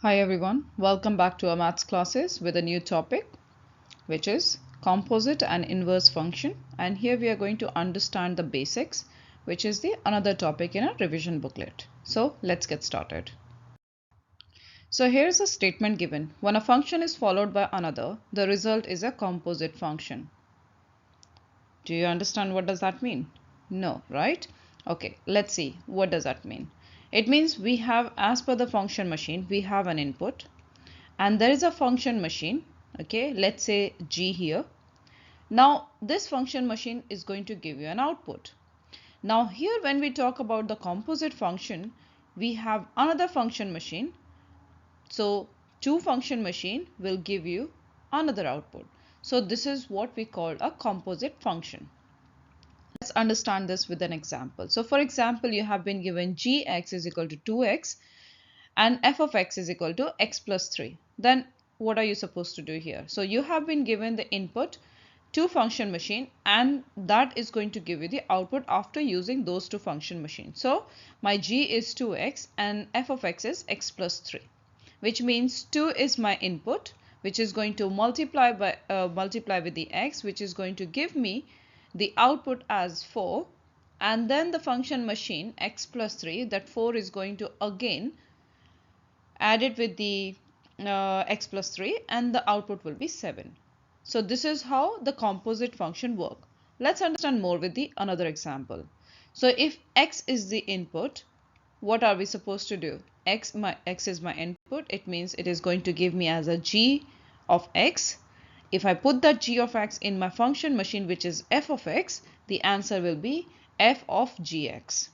Hi everyone, welcome back to our maths classes with a new topic which is composite and inverse function, and here we are going to understand the basics, which is the another topic in our revision booklet. So let's get started. So here's a statement given. When a function is followed by another, the result is a composite function. Do you understand what does that mean? No, right? Okay, let's see what does that mean. It means we have, as per the function machine, we have an input and there is a function machine. Okay, let's say g here. Now this function machine is going to give you an output. Now here when we talk about the composite function, we have another function machine. So two function machine will give you another output. So this is what we call a composite function. Let's understand this with an example. So for example, you have been given gx is equal to 2x and f of x is equal to x plus 3. Then what are you supposed to do here? So you have been given the input to function machine and that is going to give you the output after using those two function machines. So my g is 2x and f of x is x plus 3, which means 2 is my input, which is going to multiply with the x, which is going to give me the output as 4, and then the function machine x plus 3, that 4 is going to again add it with the x plus 3 and the output will be 7. So this is how the composite function works. Let's understand more with the another example. So if x is the input, what are we supposed to do? X is my input. It means it is going to give me as a g of x. If I put that g of x in my function machine, which is f of x, the answer will be f of gx.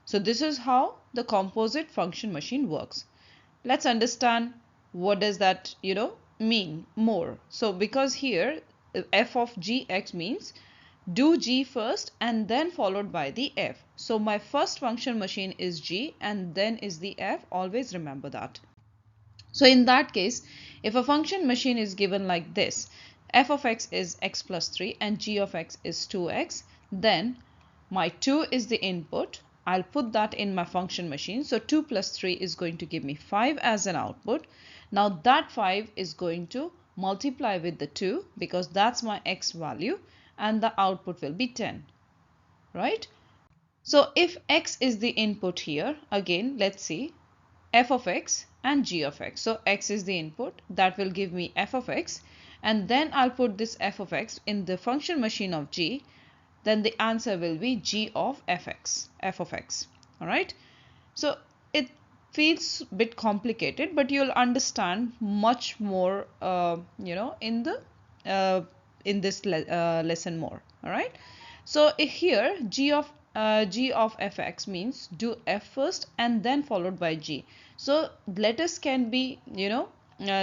So this is how the composite function machine works. Let's understand what does that mean more. So because here f of gx means do g first and then followed by the f. So my first function machine is g and then is the f. Always remember that. So in that case, if a function machine is given like this, f of x is x plus 3 and g of x is 2x, then my 2 is the input. I'll put that in my function machine. So 2 plus 3 is going to give me 5 as an output. Now that 5 is going to multiply with the 2 because that's my x value and the output will be 10, right? So if x is the input here, again, let's see f of x and g of x. So x is the input, that will give me f of x, and then I'll put this f of x in the function machine of g. Then the answer will be g of f of x. All right. So it feels a bit complicated, but you'll understand much more, in this lesson more. All right. So here g of fx means do f first and then followed by g. So letters can be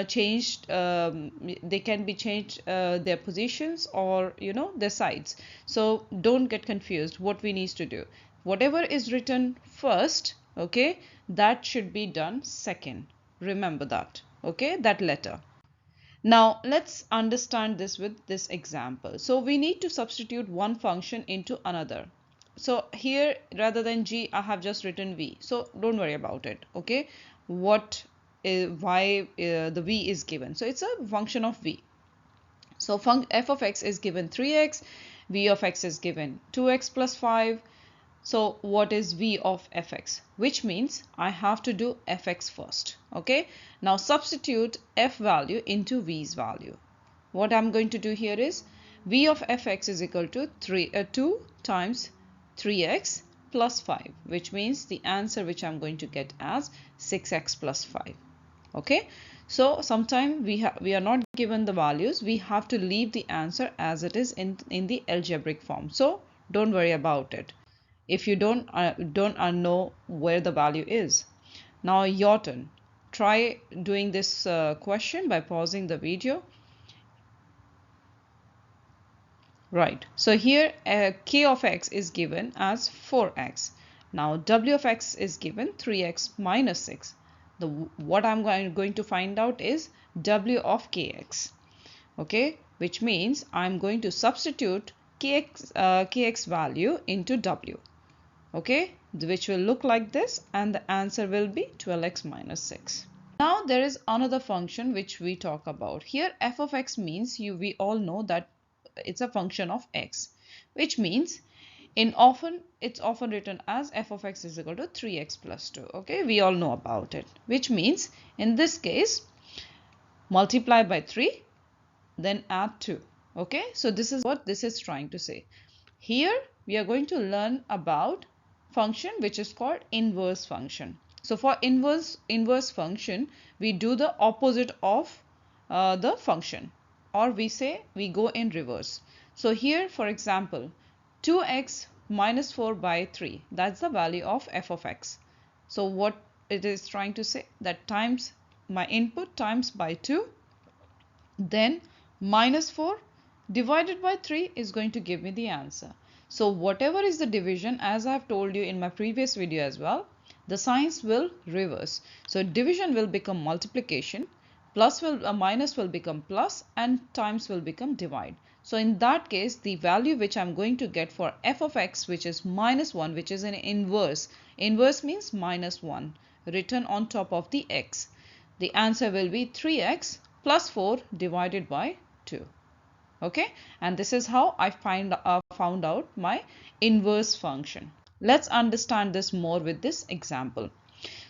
changed. They can be changed their positions or their sides. So don't get confused. What we need to do, whatever is written first, okay, that should be done second. Remember that, okay, that letter. Now let's understand this with this example. So we need to substitute one function into another. So here rather than g, I have just written v. So don't worry about it, okay. Why the v is given? So it's a function of v. So f of x is given 3x, v of x is given 2x plus 5. So what is v of fx? Which means I have to do fx first. Okay. Now substitute f value into v's value. What I'm going to do here is v of fx is equal to 2 times 3x plus 5, which means the answer which I'm going to get as 6x plus 5. Okay. So sometimes we are not given the values. We have to leave the answer as it is in the algebraic form. So don't worry about it if you don't know where the value is. Now your turn. Try doing this question by pausing the video. Right. So here k of x is given as 4x. Now w of x is given 3x minus 6. What I'm going to find out is w of kx. Okay, which means I'm going to substitute kx value into w. Okay, which will look like this, and the answer will be 12x minus 6. Now there is another function which we talk about. Here f of x means we all know that it's a function of x, which means it's often written as f of x is equal to 3x plus 2. Okay, we all know about it, which means in this case multiply by 3 then add 2. Okay, so this is what this is trying to say. Here we are going to learn about function which is called inverse function. So for inverse function, we do the opposite of the function, or we say we go in reverse. So here, for example, 2x minus 4 by 3, that's the value of f of x. So what it is trying to say, that times my input times by 2, then minus 4 divided by 3 is going to give me the answer. So whatever is the division, as I've told you in my previous video as well, the signs will reverse. So division will become multiplication, minus will become plus, and times will become divide. So in that case, the value which I'm going to get for f of x, which is minus 1, which is an inverse. Inverse means minus 1 written on top of the x. The answer will be 3x plus 4 divided by 2. Okay, and this is how I found out my inverse function. Let's understand this more with this example.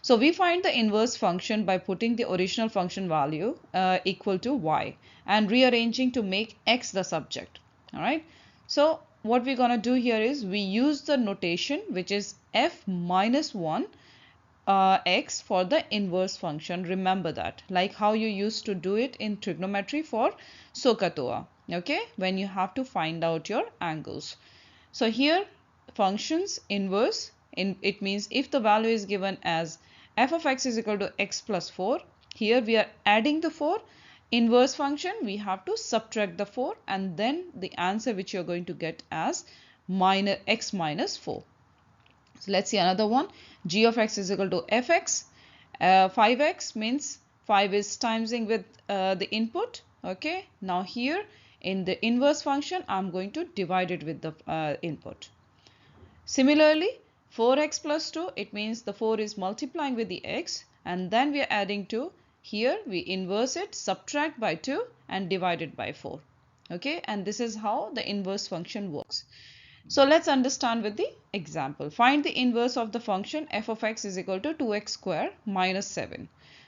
So we find the inverse function by putting the original function value equal to y and rearranging to make x the subject. All right, so what we're going to do here is we use the notation which is f minus 1 x for the inverse function. Remember that, like how you used to do it in trigonometry for SOHCAHTOA, okay, when you have to find out your angles. So here functions inverse, it means if the value is given as f of x is equal to x plus 4, here we are adding the 4. Inverse function, we have to subtract the 4, and then the answer which you're going to get as x minus 4. So let's see another one. G of x is equal to fx. 5x means 5 is timesing with the input. Okay, now here in the inverse function, I'm going to divide it with the input. Similarly, 4x plus 2, it means the 4 is multiplying with the x, and then we are adding 2. Here we inverse it, subtract by 2 and divide it by 4. Okay, and this is how the inverse function works. So let's understand with the example. Find the inverse of the function f of x is equal to 2x square minus 7.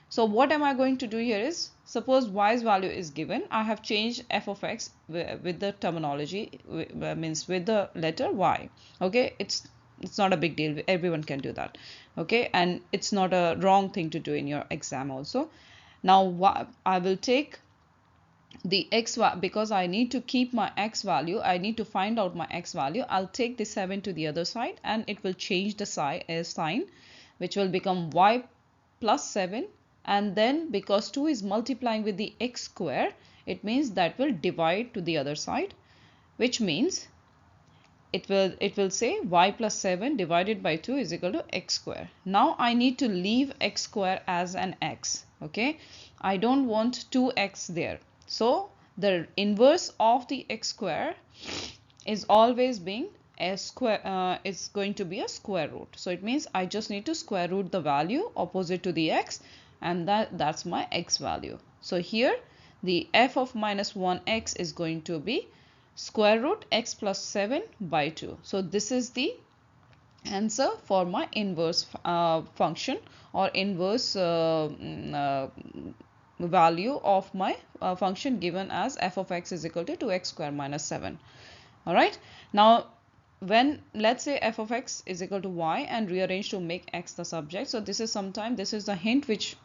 So what am I going to do here is, suppose y's value is given. I have changed f of x with the terminology, means with the letter y. Okay, it's not a big deal. Everyone can do that. Okay, and it's not a wrong thing to do in your exam also. Now I will take the x, because I need to keep my x value, I need to find out my x value. I'll take the 7 to the other side and it will change the sign, which will become y plus 7, and then because 2 is multiplying with the x square, it means that will divide to the other side, which means it will say y plus 7 divided by 2 is equal to x square. Now I need to leave x square as an x. Okay, I don't want 2x there. So the inverse of the x square is always being a square, it's going to be a square root. So it means I just need to square root the value opposite to the x, and that's my x value. So here the f of minus 1x is going to be square root x plus 7 by 2. So this is the answer for my inverse function, or inverse value of my function given as f of x is equal to 2x square minus 7. All right, now when let's say f of x is equal to y and rearrange to make x the subject. So this is the hint which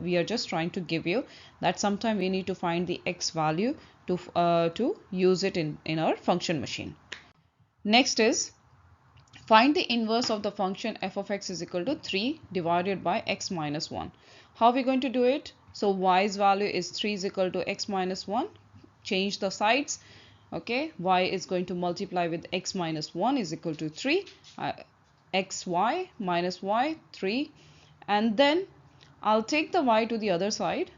we are just trying to give you, that sometime we need to find the x value to use it in our function machine. Next is find the inverse of the function f of x is equal to 3 divided by x minus 1. How are we going to do it? So y's value is 3 is equal to x minus 1. Change the sides. Okay, y is going to multiply with x minus 1 is equal to 3. Xy minus y 3, and then I'll take the y to the other side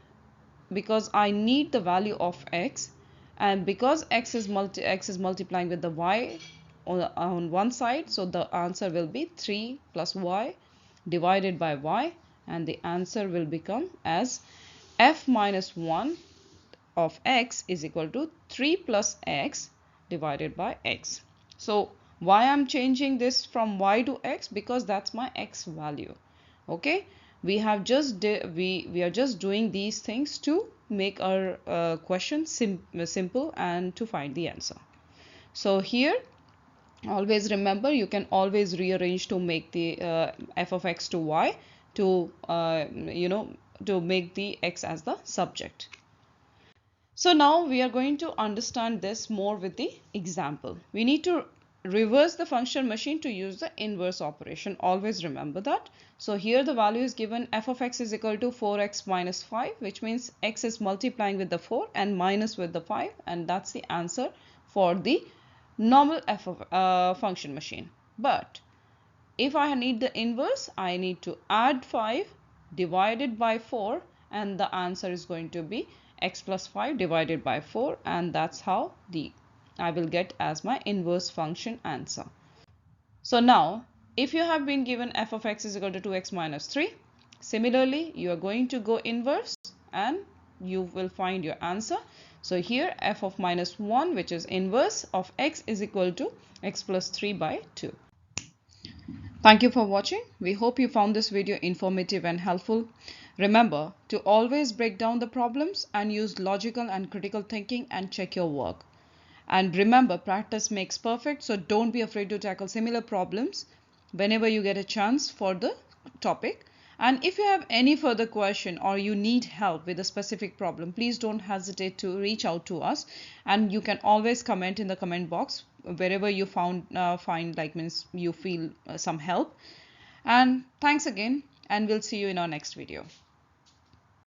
because I need the value of x, and because x is multiplying with the y on one side, so the answer will be 3 plus y divided by y, and the answer will become as f minus 1 of x is equal to 3 plus x divided by x. So why I'm changing this from y to x? Because that's my x value. Okay, we are just doing these things to make our question simple and to find the answer. So here, always remember, you can always rearrange to make the f of x to y to to make the x as the subject. So now we are going to understand this more with the example. We need to reverse the function machine to use the inverse operation. Always remember that. So here the value is given, f of x is equal to 4x minus 5, which means x is multiplying with the 4 and minus with the 5, and that's the answer for the normal f of function machine. But if I need the inverse, I need to add 5 divided by 4, and the answer is going to be x plus 5 divided by 4, and that's how I will get as my inverse function answer. So now, if you have been given f of x is equal to 2x minus 3, similarly, you are going to go inverse and you will find your answer. So here f of minus 1, which is inverse of x, is equal to x plus 3 by 2. Thank you for watching. We hope you found this video informative and helpful. Remember to always break down the problems and use logical and critical thinking and check your work. And remember, practice makes perfect, so don't be afraid to tackle similar problems whenever you get a chance for the topic. And if you have any further question or you need help with a specific problem, please don't hesitate to reach out to us, and you can always comment in the comment box wherever you you feel some help. And thanks again, and we'll see you in our next video.